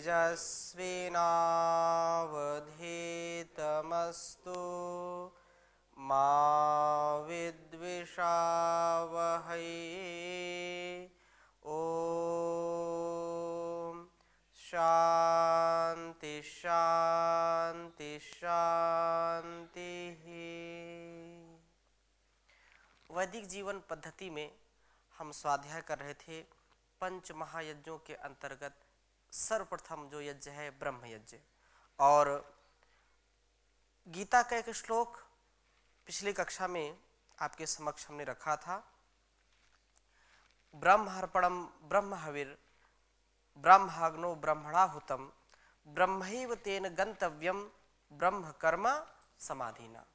तेजस्विनावधीतमस्तु मा विद्विषावहै। ओम शांति शांति शांति। वैदिक जीवन पद्धति में हम स्वाध्याय कर रहे थे पंच महायज्ञों के अंतर्गत सर्वप्रथम जो यज्ञ है ब्रह्म यज्ञ, और गीता का एक श्लोक पिछली कक्षा में आपके समक्ष हमने रखा था। ब्रह्मर्पणम ब्रह्म हविर ब्रह्माग्नो ब्रह्मणाहुतम ब्रह्मैव तेन गंतव्यम ब्रह्म कर्म समाधिना।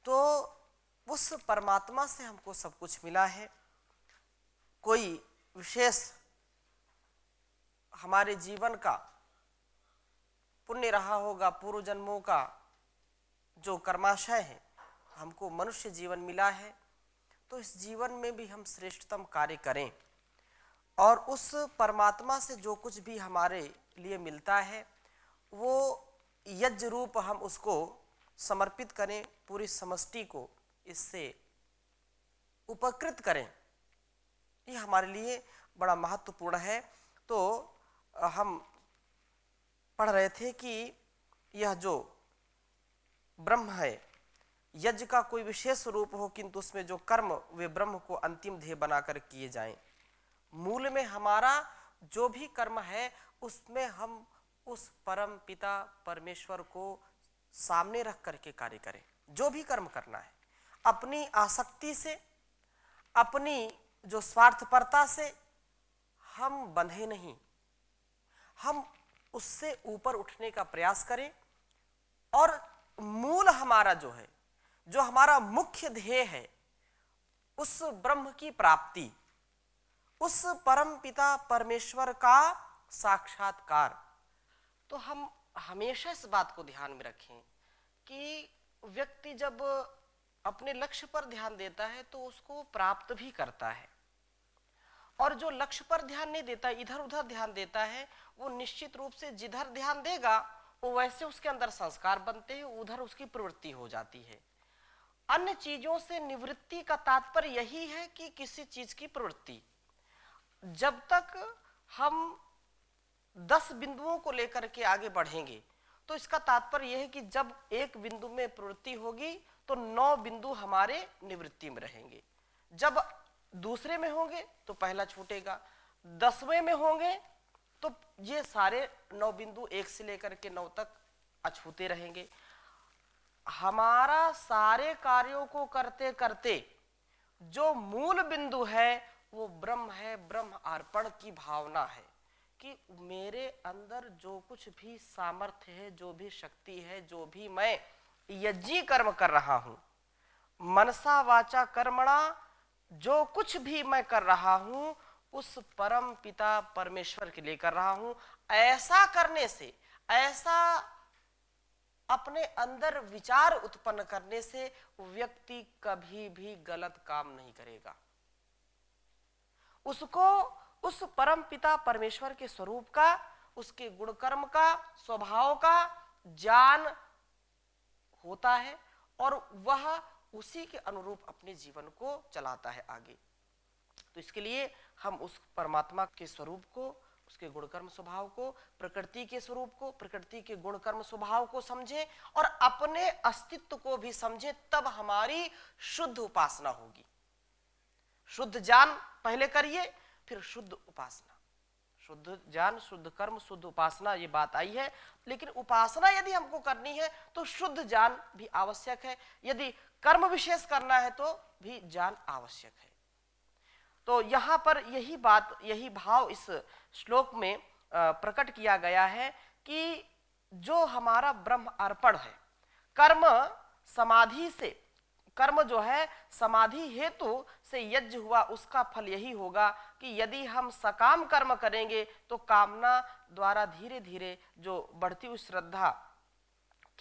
तो उस परमात्मा से हमको सब कुछ मिला है। कोई विशेष हमारे जीवन का पुण्य रहा होगा, पूर्व जन्मों का जो कर्माशय है, हमको मनुष्य जीवन मिला है, तो इस जीवन में भी हम श्रेष्ठतम कार्य करें और उस परमात्मा से जो कुछ भी हमारे लिए मिलता है वो यज्ञ रूप हम उसको समर्पित करें, पूरी समष्टि को इससे उपकृत करें। ये हमारे लिए बड़ा महत्वपूर्ण है। तो हम पढ़ रहे थे कि यह जो ब्रह्म है, यज्ञ का कोई विशेष रूप हो किंतु उसमें जो कर्म वे ब्रह्म को अंतिम ध्येय बनाकर किए जाएं। मूल में हमारा जो भी कर्म है उसमें हम उस परम पिता परमेश्वर को सामने रख करके कार्य करें। जो भी कर्म करना है अपनी आसक्ति से, अपनी जो स्वार्थपरता से हम बंधे नहीं, हम उससे ऊपर उठने का प्रयास करें और मूल हमारा जो है, जो हमारा मुख्य ध्येय है, उस ब्रह्म की प्राप्ति, उस परम पिता परमेश्वर का साक्षात्कार। तो हम हमेशा इस बात को ध्यान में रखें कि व्यक्ति जब अपने लक्ष्य पर ध्यान देता है तो उसको प्राप्त भी करता है, और जो लक्ष्य पर ध्यान नहीं देता, इधर उधर ध्यान देता है, वो निश्चित रूप से जिधर ध्यान देगा वो वैसे उसके अंदर संस्कार बनते हैं, उधर उसकी प्रवृत्ति हो जाती है। अन्य चीजों से निवृत्ति का तात्पर्य यही है कि किसी चीज की प्रवृत्ति, जब तक हम 10 बिंदुओं को लेकर के आगे बढ़ेंगे तो इसका तात्पर्य यह है कि जब एक बिंदु में प्रवृत्ति होगी तो 9 बिंदु हमारे निवृत्ति में रहेंगे। जब दूसरे में होंगे तो पहला छूटेगा, 10वें में होंगे तो ये सारे 9 बिंदु 1 से लेकर के 9 तक अछूते रहेंगे। हमारा सारे कार्यों को करते करते जो मूल बिंदु है वो ब्रह्म है, ब्रह्म अर्पण की भावना है कि मेरे अंदर जो कुछ भी सामर्थ्य है, जो भी शक्ति है, जो भी मैं यज्ञी कर्म कर रहा हूं, मनसा वाचा कर्मणा, जो कुछ भी मैं कर रहा हूं उस परम पिता परमेश्वर के लिए कर रहा हूं। ऐसा करने से, ऐसा अपने अंदर विचार उत्पन्न करने से व्यक्ति कभी भी गलत काम नहीं करेगा। उसको उस परम पिता परमेश्वर के स्वरूप का, उसके गुण कर्म का, स्वभाव का ज्ञान होता है और वह उसी के अनुरूप अपने जीवन को चलाता है आगे। तो इसके लिए हम उस परमात्मा के स्वरूप को, उसके गुणकर्म स्वभाव को, प्रकृति के स्वरूप को, प्रकृति के गुणकर्म स्वभाव को समझें और अपने अस्तित्व को भी समझें, तब हमारी शुद्ध उपासना होगी। शुद्ध ज्ञान पहले करिए, फिर शुद्ध उपासना। शुद्ध ज्ञान, शुद्ध कर्म, शुद्ध उपासना, ये बात आई है। लेकिन उपासना यदि हमको करनी है तो शुद्ध ज्ञान भी आवश्यक है, यदि कर्म विशेष करना है तो भी ज्ञान आवश्यक है। तो यहां पर यही बात, यही भाव इस श्लोक में प्रकट किया गया है कि जो हमारा ब्रह्म अर्पण है, कर्म समाधि से, कर्म जो है समाधि हेतु से यज्ञ हुआ, उसका फल यही होगा कि यदि हम सकाम कर्म करेंगे तो कामना द्वारा धीरे धीरे जो बढ़ती हुई श्रद्धा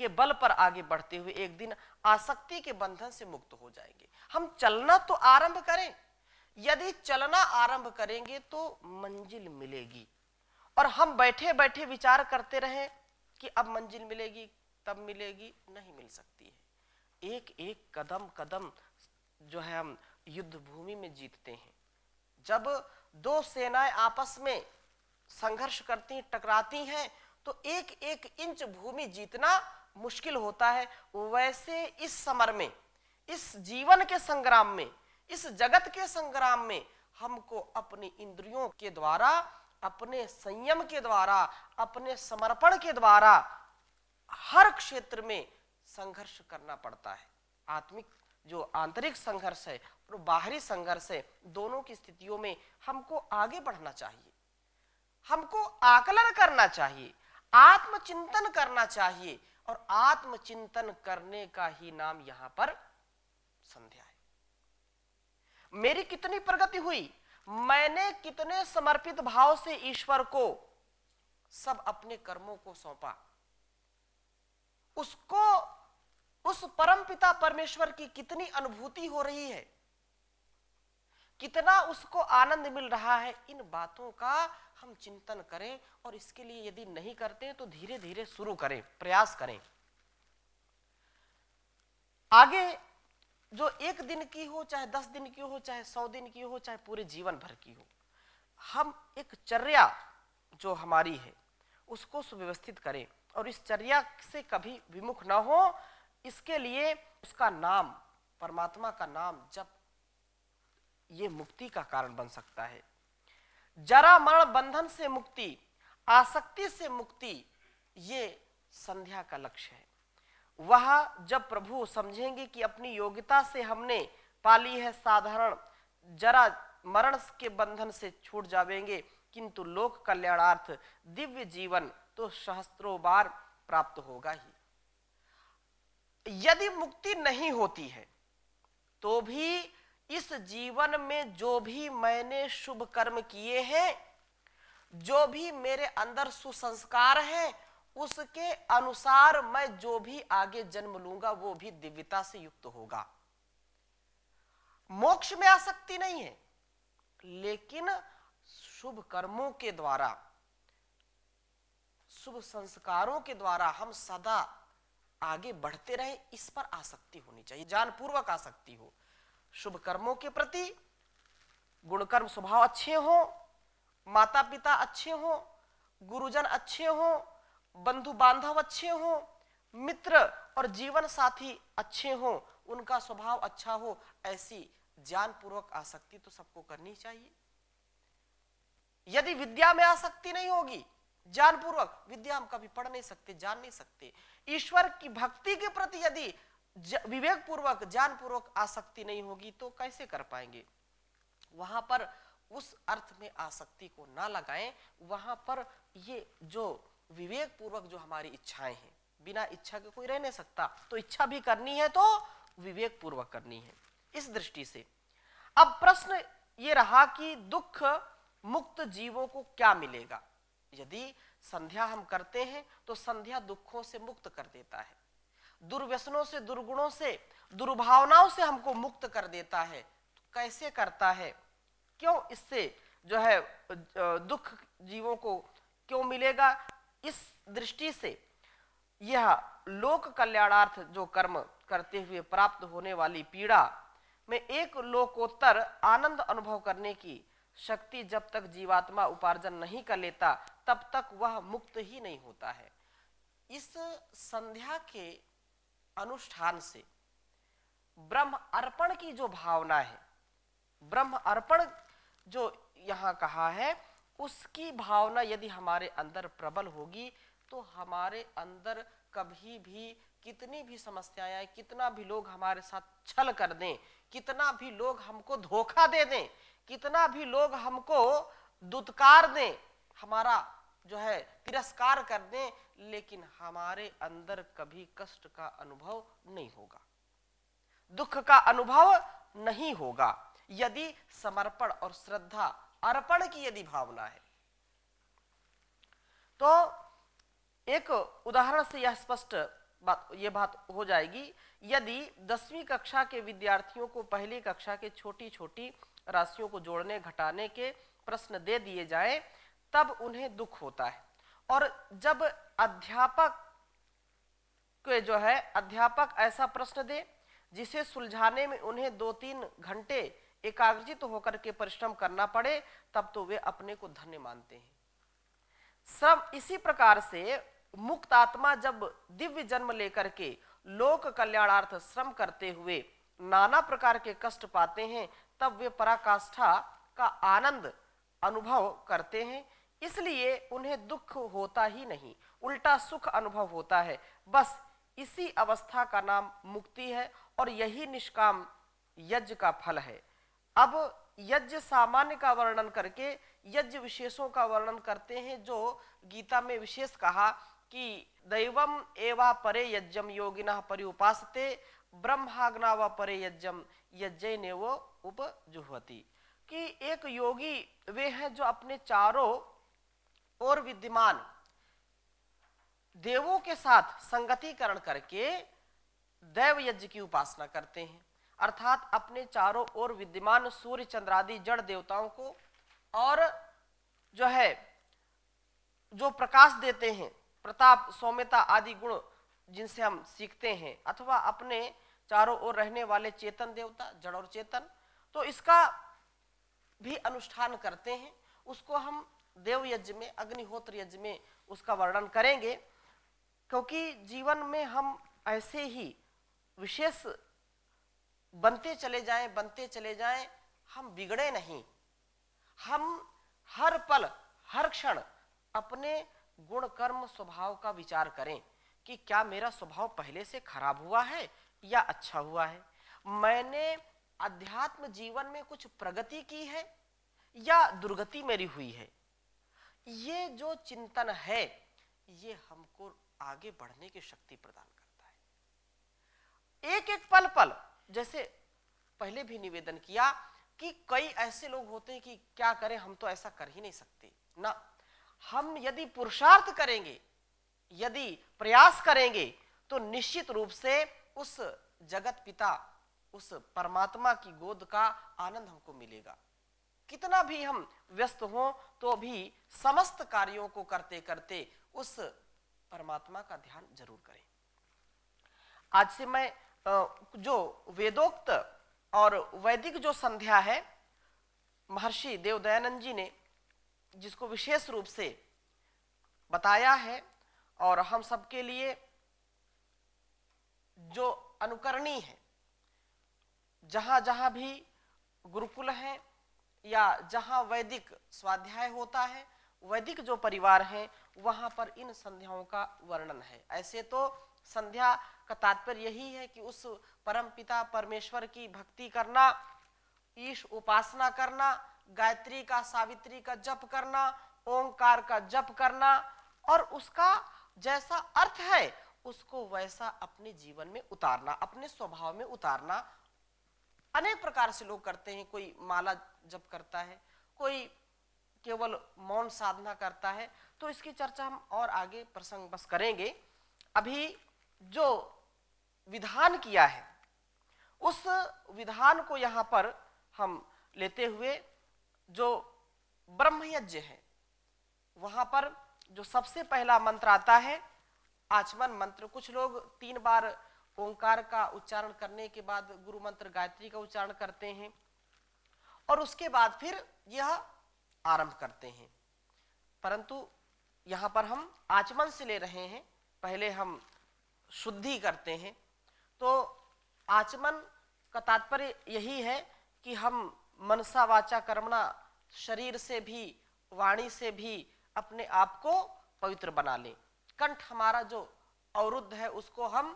के बल पर आगे बढ़ते हुए एक दिन आसक्ति के बंधन से मुक्त हो जाएंगे। हम चलना तो आरंभ करें, यदि चलना आरंभ करेंगे तो मंजिल मिलेगी और हम बैठे बैठे विचार करते रहे कि अब मंजिल मिलेगी तब मिलेगी, नहीं मिल सकती है। एक एक कदम कदम जो है हम युद्ध भूमि में जीतते हैं। जब दो सेनाएं आपस में संघर्ष करती टकराती हैं तो एक एक इंच भूमि जीतना मुश्किल होता है। वैसे इस समर में, इस जीवन के संग्राम में, इस जगत के संग्राम में हमको अपनी इंद्रियों के द्वारा, अपने संयम के द्वारा, अपने समर्पण के द्वारा हर क्षेत्र में संघर्ष करना पड़ता है। आत्मिक जो आंतरिक संघर्ष है और बाहरी संघर्ष है, दोनों की स्थितियों में हमको आगे बढ़ना चाहिए, हमको आकलन करना चाहिए, आत्मचिंतन करना चाहिए। और आत्मचिंतन करने का ही नाम यहां पर संध्या है। मेरी कितनी प्रगति हुई, मैंने कितने समर्पित भाव से ईश्वर को सब अपने कर्मों को सौंपा, उसको, उस परमपिता परमेश्वर की कितनी अनुभूति हो रही है, कितना उसको आनंद मिल रहा है, इन बातों का हम चिंतन करें। और इसके लिए यदि नहीं करते तो धीरे धीरे शुरू करें, प्रयास करें। आगे जो एक दिन की हो, चाहे 10 दिन की हो, चाहे 100 दिन की हो, चाहे पूरे जीवन भर की हो, हम एक चर्या जो हमारी है उसको सुव्यवस्थित करें और इस चर्या से कभी विमुख ना हो। इसके लिए उसका नाम, परमात्मा का नाम जप, ये मुक्ति का कारण बन सकता है। जरा मरण बंधन से मुक्ति, आसक्ति से मुक्ति, ये संध्या का लक्ष्य है। वह जब प्रभु समझेंगे कि अपनी योग्यता से हमने पाली है साधारण, जरा मरण के बंधन से छूट जावेंगे, किंतु लोक कल्याणार्थ दिव्य जीवन तो सहस्त्रों बार प्राप्त होगा ही। यदि मुक्ति नहीं होती है तो भी इस जीवन में जो भी मैंने शुभ कर्म किए हैं, जो भी मेरे अंदर सुसंस्कार हैं, उसके अनुसार मैं जो भी आगे जन्म लूंगा वो भी दिव्यता से युक्त होगा। मोक्ष में आसक्ति नहीं है, लेकिन शुभ कर्मों के द्वारा, शुभ संस्कारों के द्वारा हम सदा आगे बढ़ते रहे, इस पर आसक्ति होनी चाहिए, जानपूर्वक आसक्ति हो। शुभ कर्मों के प्रति, गुणकर्म स्वभाव अच्छे हो, माता पिता अच्छे हो, गुरुजन अच्छे हो, बंधु बांधव अच्छे हो, मित्र और जीवन साथी अच्छे हो, उनका स्वभाव अच्छा हो, ऐसी ज्ञानपूर्वक आसक्ति तो सबको करनी चाहिए। यदि विद्या में आसक्ति नहीं होगी, ज्ञानपूर्वक, विद्या हम कभी पढ़ नहीं सकते, जान नहीं सकते। ईश्वर की भक्ति के प्रति यदि विवेक पूर्वक, ज्ञानपूर्वक आसक्ति नहीं होगी तो कैसे कर पाएंगे। वहां पर उस अर्थ में आसक्ति को ना लगाएं, वहां पर ये जो विवेक पूर्वक जो हमारी इच्छाएं हैं, बिना इच्छा के कोई रह नहीं सकता, तो इच्छा भी करनी है तो विवेक पूर्वक करनी है। इस दृष्टि से अब प्रश्न ये रहा कि दुख मुक्त जीवों को क्या मिलेगा। यदि संध्या हम करते हैं तो संध्या दुखों से मुक्त कर देता है, दुर्व्यसनों से, दुर्गुणों से, दुर्भावनाओं से हमको मुक्त कर देता है। तो कैसे करता है, क्यों इससे जो है दुख जीवों को क्यों मिलेगा, इस दृष्टि से यह लोक कल्याणार्थ जो कर्म करते हुए प्राप्त होने वाली पीड़ा में एक लोकोत्तर आनंद अनुभव करने की शक्ति जब तक जीवात्मा उपार्जन नहीं कर लेता तब तक वह मुक्त ही नहीं होता है। इस संध्या के अनुष्ठान से ब्रह्म अर्पण की जो भावना है, ब्रह्म अर्पण जो यहां कहा है, उसकी भावना यदि हमारे अंदर प्रबल होगी तो हमारे अंदर कभी भी कितनी भी समस्याएं आए, कितना भी लोग हमारे साथ छल कर दें, कितना भी लोग हमको धोखा दे दें, कितना भी लोग हमको दुत्कार दें, हमारा जो है तिरस्कार कर दें, लेकिन हमारे अंदर कभी कष्ट का अनुभव नहीं होगा, दुख का अनुभव नहीं होगा, यदि समर्पण और श्रद्धा, अर्पण की यदि भावना है। तो एक उदाहरण से यह स्पष्ट ये बात हो जाएगी। यदि 10वीं कक्षा के विद्यार्थियों को पहली कक्षा के छोटी छोटी राशियों को जोड़ने घटाने के प्रश्न दे दिए जाएं तब उन्हें दुख होता है। और जब अध्यापक के जो है अध्यापक ऐसा प्रश्न दे जिसे सुलझाने में उन्हें 2-3 घंटे एकाग्रचित होकर के परिश्रम करना पड़े, तब तो वे अपने को धन्य मानते हैं। श्रम इसी प्रकार से मुक्त आत्मा जब दिव्य जन्म लेकर के लोक कल्याणार्थ श्रम करते हुए नाना प्रकार के कष्ट पाते हैं, तब वे पराकाष्ठा का आनंद अनुभव करते हैं। इसलिए उन्हें दुख होता ही नहीं, उल्टा सुख अनुभव होता है। बस इसी अवस्था का नाम मुक्ति है और यही निष्काम यज्ञ का फल है। अब यज्ञ सामान्य का वर्णन करके यज्ञ विशेषों का वर्णन करते हैं, जो गीता में विशेष कहा कि दैवम एवा परे यज्ञम योगिनः पर्युपासते ब्रह्माग्ना व परे यज्ञम यज्ञेनेव उपजुह्वति, कि एक योगी वे हैं जो अपने चारों ओर विद्यमान देवों के साथ संगतिकरण करके दैव यज्ञ की उपासना करते हैं। अर्थात अपने चारों ओर विद्यमान सूर्य चंद्रादि जड़ देवताओं को और जो है जो प्रकाश देते हैं, प्रताप सौम्यता आदि गुण जिनसे हम सीखते हैं, अथवा अपने चारों ओर रहने वाले चेतन देवता जड़ और चेतन, तो इसका भी अनुष्ठान करते हैं। उसको हम देव यज्ञ में, अग्निहोत्र यज्ञ में उसका वर्णन करेंगे, क्योंकि जीवन में हम ऐसे ही विशेष बनते चले जाएं, हम बिगड़े नहीं। हम हर पल हर क्षण अपने गुण कर्म स्वभाव का विचार करें कि क्या मेरा स्वभाव पहले से खराब हुआ है या अच्छा हुआ है, मैंने अध्यात्म जीवन में कुछ प्रगति की है या दुर्गति मेरी हुई है। ये जो चिंतन है ये हमको आगे बढ़ने की शक्ति प्रदान करता है। एक एक पल पल, जैसे पहले भी निवेदन किया कि कई ऐसे लोग होते हैं कि क्या करें, हम तो ऐसा कर ही नहीं सकते ना। हम यदि पुरुषार्थ करेंगे, यदि प्रयास करेंगे, तो निश्चित रूप से उस जगत पिता, उस परमात्मा की गोद का आनंद हमको मिलेगा। कितना भी हम व्यस्त हों तो भी समस्त कार्यों को करते करते उस परमात्मा का ध्यान जरूर करें। आज से मैं जो वेदोक्त और वैदिक जो संध्या है, महर्षि देवदयानंद जी ने जिसको विशेष रूप से बताया है और हम सबके लिए जो अनुकरणीय है, जहां जहां भी गुरुकुल है या जहां वैदिक स्वाध्याय होता है, वैदिक जो परिवार हैं, वहां पर इन संध्याओं का वर्णन है। ऐसे तो संध्या का तात्पर्य यही है कि उस परम पिता परमेश्वर की भक्ति करना, ईश उपासना करना, गायत्री का सावित्री का जप करना, ओंकार का जप करना और उसका जैसा अर्थ है उसको वैसा अपने जीवन में उतारना, अपने स्वभाव में उतारना। अनेक प्रकार से लोग करते हैं, कोई माला जप करता है, कोई केवल मौन साधना करता है, तो इसकी चर्चा हम और आगे प्रसंग बस करेंगे। अभी जो विधान किया है उस विधान को यहाँ पर हम लेते हुए जो ब्रह्म यज्ञ है, वहां पर जो सबसे पहला मंत्र आता है आचमन मंत्र। कुछ लोग 3 बार ओंकार का उच्चारण करने के बाद गुरु मंत्र गायत्री का उच्चारण करते हैं और उसके बाद फिर यह आरंभ करते हैं, परंतु यहाँ पर हम आचमन से ले रहे हैं। पहले हम शुद्धि करते हैं, तो आचमन का तात्पर्य यही है कि हम मनसा वाचा कर्मणा, शरीर से भी वाणी से भी अपने आप को पवित्र बना लें। कंठ हमारा जो अवरुद्ध है उसको हम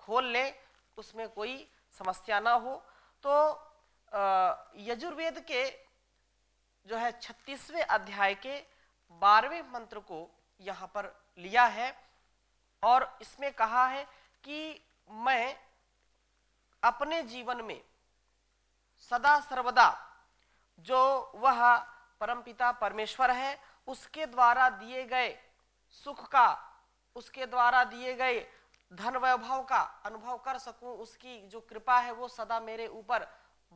खोल लें, उसमें कोई समस्या ना हो। तो यजुर्वेद के जो है 36वें अध्याय के 12वें मंत्र को यहाँ पर लिया है और इसमें कहा है कि मैं अपने जीवन में सदा सर्वदा जो वह परमपिता परमेश्वर है उसके द्वारा दिए गए सुख का, उसके द्वारा दिए गए धन वैभव का अनुभव कर सकूं, उसकी जो कृपा है वो सदा मेरे ऊपर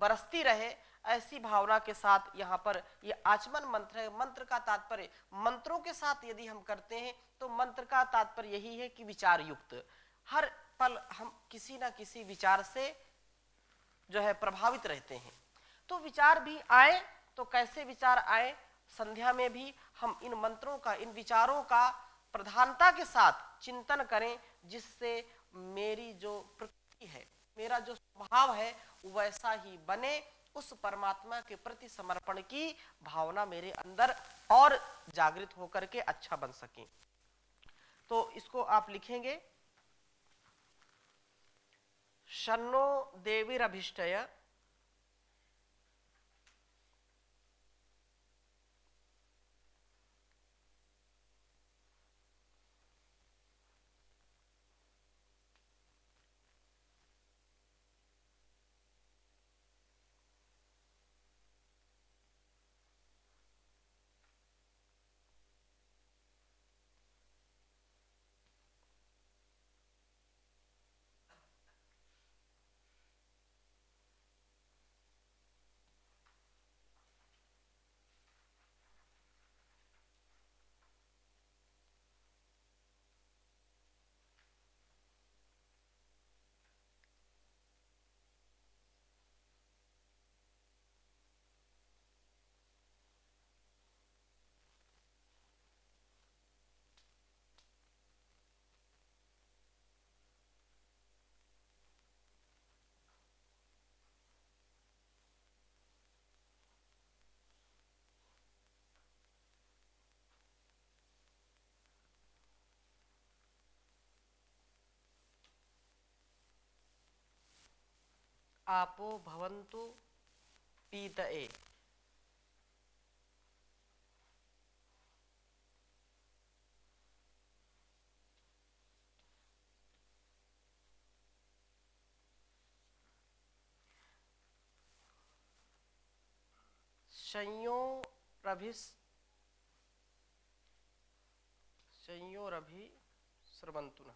बरसती रहे, ऐसी भावना के साथ यहाँ पर ये आचमन मंत्र है। मंत्र का तात्पर्य, मंत्रों के साथ यदि हम करते हैं तो मंत्र का तात्पर्य यही है कि विचार युक्त, हर पल हम किसी ना किसी विचार से जो है प्रभावित रहते हैं। तो विचार भी आए तो कैसे विचार आए, संध्या में भी हम इन मंत्रों का, इन विचारों का प्रधानता के साथ चिंतन करें, जिससे मेरी जो प्रकृति है, मेरा जो स्वभाव है वैसा ही बने, उस परमात्मा के प्रति समर्पण की भावना मेरे अंदर और जागृत होकर के अच्छा बन सके। तो इसको आप लिखेंगे, शन्नो देवीरभिष्टय आपो भवन्तु पीतये। संयोरभि स्रवन्तु नः।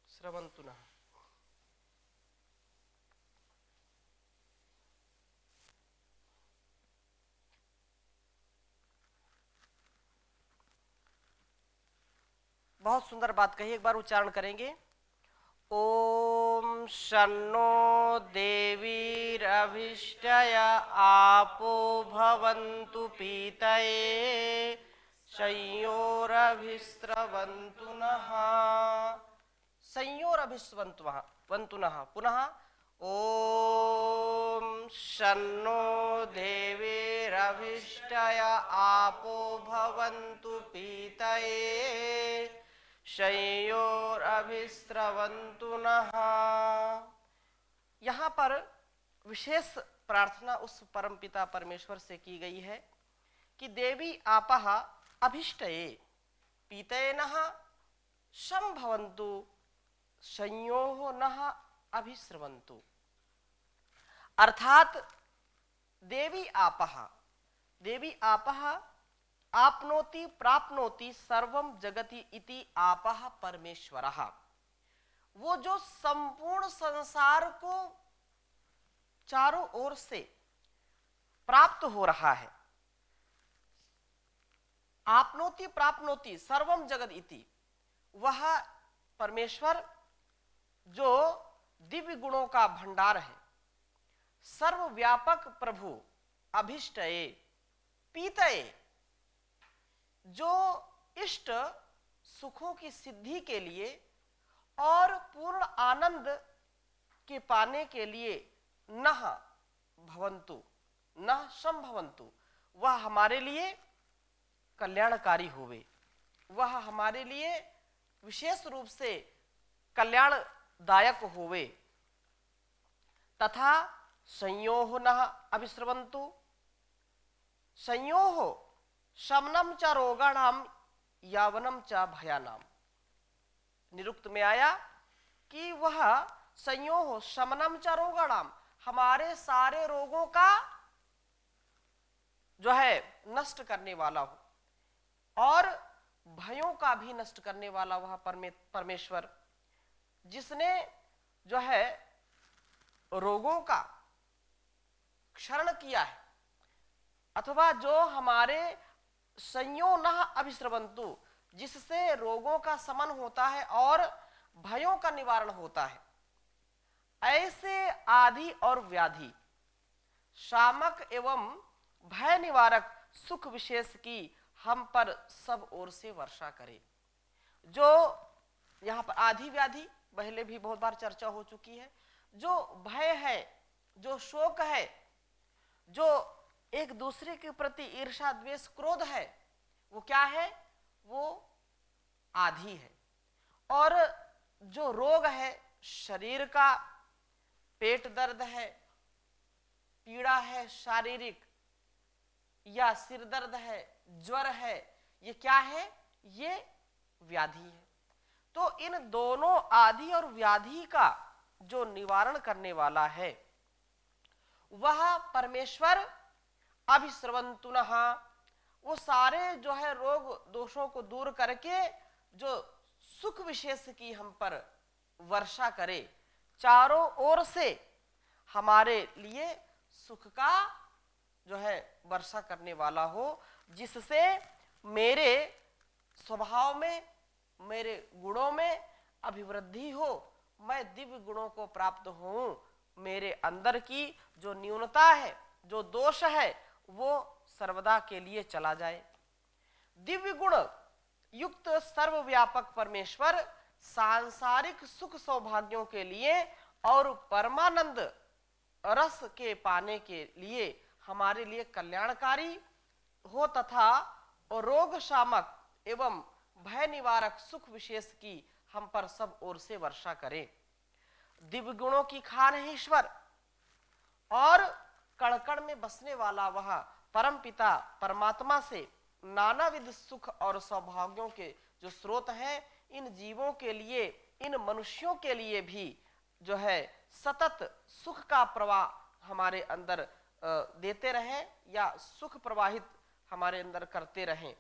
स्रवन्तु नः। बहुत सुंदर बात कही, एक बार उच्चारण करेंगे। ओम शन्नो देवीरभिष्टय आपो भवन्तु पीतये संयोरभिस्रवन्तु नः। संयोरभिस्रवन्तु नः। पुनः ओम शन्नो देवीरभिष्टय आपो भवन्तु पीतये संयोरभिस्रवन्तु नः। यहाँ पर विशेष प्रार्थना उस परमपिता परमेश्वर से की गई है कि देवी आपः अभिष्टये पीतये नः संभवन्तु संयोः नः अभिस्रवन्तु। अर्थात देवी आपः आपनोति प्राप्नोति सर्वं जगति इति आपः परमेश्वरः। वो जो संपूर्ण संसार को चारों ओर से प्राप्त हो रहा है, आपनोति प्राप्नोति सर्वम जगत इति, वह परमेश्वर जो दिव्य गुणों का भंडार है, सर्वव्यापक प्रभु अभिष्टये पीतये, जो इष्ट सुखों की सिद्धि के लिए और पूर्ण आनंद के पाने के लिए नः भवन्तु नः संभवन्तु, वह हमारे लिए कल्याणकारी होवे, वह हमारे लिए विशेष रूप से कल्याणदायक होवे। तथा संयोः नः अभिस्रवन्तु। संयोः शमनम च रोगाणाम यावनम च भयानाम। निरुक्त में आया कि वह संयोः शमनम च रोगाणाम, हमारे सारे रोगों का जो है नष्ट करने वाला हो और भयों का भी नष्ट करने वाला वह परमेश्वर, जिसने जो है रोगों का क्षरण किया है, अथवा जो हमारे संयो नः अभिस्रवन्तु, जिससे रोगों का शमन होता है और भयों का निवारण होता है। ऐसे आदि और व्याधि, शामक एवं भय निवारक सुख विशेष की हम पर सब ओर से वर्षा करे। जो यहाँ पर आदि व्याधि पहले भी बहुत बार चर्चा हो चुकी है, जो भय है, जो शोक है, जो एक दूसरे के प्रति ईर्ष्या द्वेष क्रोध है, वो क्या है? वो आदि है। और जो रोग है शरीर का, पेट दर्द है, पीड़ा है शारीरिक, या सिर दर्द है, ज्वर है, ये क्या है? ये व्याधि है। तो इन दोनों आदि और व्याधि का जो निवारण करने वाला है वह परमेश्वर अभिस्रवन्तुनः, वो सारे जो है रोग दोषों को दूर करके जो सुख विशेष की हम पर वर्षा करे, चारों ओर से हमारे लिए सुख का जो है वर्षा करने वाला हो, जिससे मेरे स्वभाव में, मेरे गुणों में अभिवृद्धि हो, मैं दिव्य गुणों को प्राप्त हूं, मेरे अंदर की जो न्यूनता है, जो दोष है, वो सर्वदा के लिए चला जाए। दिव्य गुण युक्त सर्वव्यापक परमेश्वर सांसारिक सुख सौभाग्यों के लिए और परमानंद रस के पाने के लिए हमारे लिए कल्याणकारी हो तथा रोग शामक एवं भय निवारक सुख विशेष की हम पर सब ओर से वर्षा करे। दिव्य गुणों की खान है ईश्वर और कण-कण में बसने वाला वह परम पिता परमात्मा से नानाविध सुख और सौभाग्यों के जो स्रोत हैं, इन जीवों के लिए, इन मनुष्यों के लिए भी जो है सतत सुख का प्रवाह हमारे अंदर देते रहें या सुख प्रवाहित हमारे अंदर करते रहें,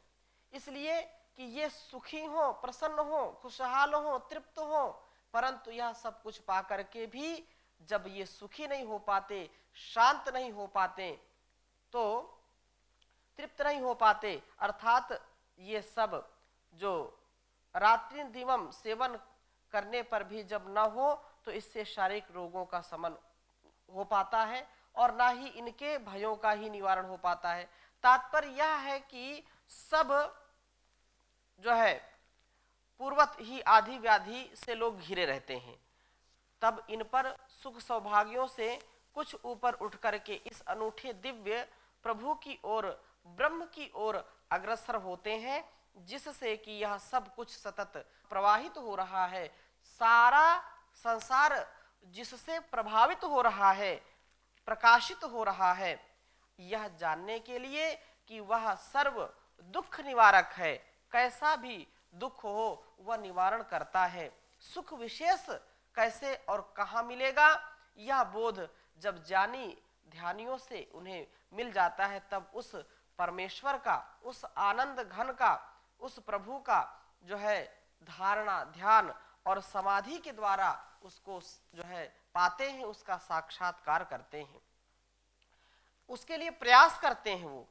इसलिए कि ये सुखी हो, प्रसन्न हो, खुशहाल हो, तृप्त हो। परंतु यह सब कुछ पा करके भी जब ये सुखी नहीं हो पाते, शांत नहीं हो पाते, तो तृप्त नहीं हो पाते, अर्थात ये सब जो रात्रि दिवम सेवन करने पर भी जब न हो तो इससे शारीरिक रोगों का शमन हो पाता है और ना ही इनके भयों का ही निवारण हो पाता है। तात्पर्य यह है कि सब जो है पूर्वत ही आदि व्याधि से लोग घिरे रहते हैं, तब इन पर सुख सौभाग्यों से कुछ ऊपर उठ करके इस अनूठे दिव्य प्रभु की ओर, ब्रह्म की ओर अग्रसर होते हैं, जिससे कि यह सब कुछ सतत प्रवाहित हो रहा है। सारा संसार जिससे प्रभावित हो रहा है, प्रकाशित हो रहा है, यह जानने के लिए कि वह सर्व दुख निवारक है, कैसा भी दुख हो वह निवारण करता है। सुख विशेष कैसे और कहाँ मिलेगा, यह बोध जब ज्ञानी ध्यानियों से उन्हें मिल जाता है, तब उस परमेश्वर का, उस आनंद घन का, उस प्रभु का जो है धारणा, ध्यान और समाधि के द्वारा उसको जो है पाते हैं, उसका साक्षात्कार करते हैं, उसके लिए प्रयास करते हैं। वो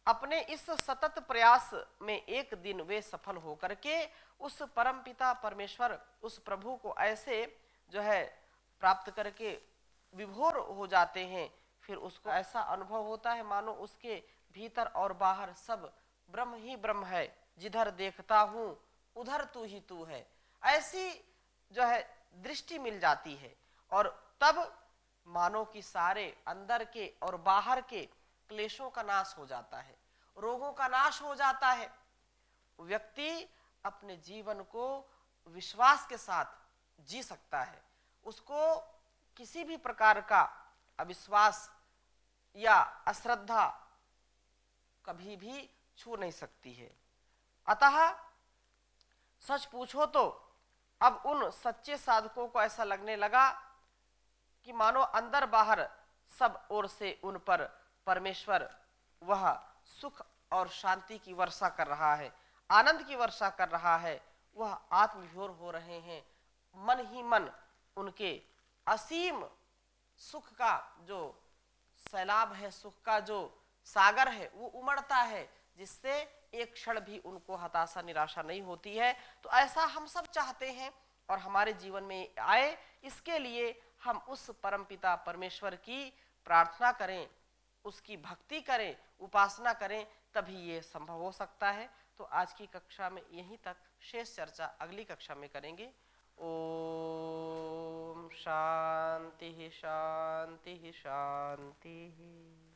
अपने इस सतत प्रयास में एक दिन वे सफल होकर के उस परम पिता परमेश्वर, उस प्रभु को ऐसे जो है प्राप्त करके विभोर हो जाते हैं। फिर उसको ऐसा अनुभव होता है मानो उसके भीतर और बाहर सब ब्रह्म ही ब्रह्म है, जिधर देखता हूं उधर तू ही तू है, ऐसी जो है दृष्टि मिल जाती है। और तब मानो कि सारे अंदर के और बाहर के क्लेशों का नाश हो जाता है, रोगों का नाश हो जाता है। व्यक्ति अपने जीवन को विश्वास के साथ जी सकता है, उसको किसी भी प्रकार का अविश्वास या अश्रद्धा कभी भी छू नहीं सकती है। अतः सच पूछो तो अब उन सच्चे साधकों को ऐसा लगने लगा कि मानो अंदर बाहर सब ओर से उन पर परमेश्वर वह सुख और शांति की वर्षा कर रहा है, आनंद की वर्षा कर रहा है। वह आत्मविभोर हो रहे हैं, मन ही मन उनके असीम सुख का जो सैलाब है, सुख का जो सागर है वो उमड़ता है, जिससे एक क्षण भी उनको हताशा निराशा नहीं होती है। तो ऐसा हम सब चाहते हैं और हमारे जीवन में आए, इसके लिए हम उस परमपिता परमेश्वर की प्रार्थना करें, उसकी भक्ति करें, उपासना करें, तभी ये संभव हो सकता है। तो आज की कक्षा में यहीं तक, शेष चर्चा अगली कक्षा में करेंगे। ओम शांति शांति शांति।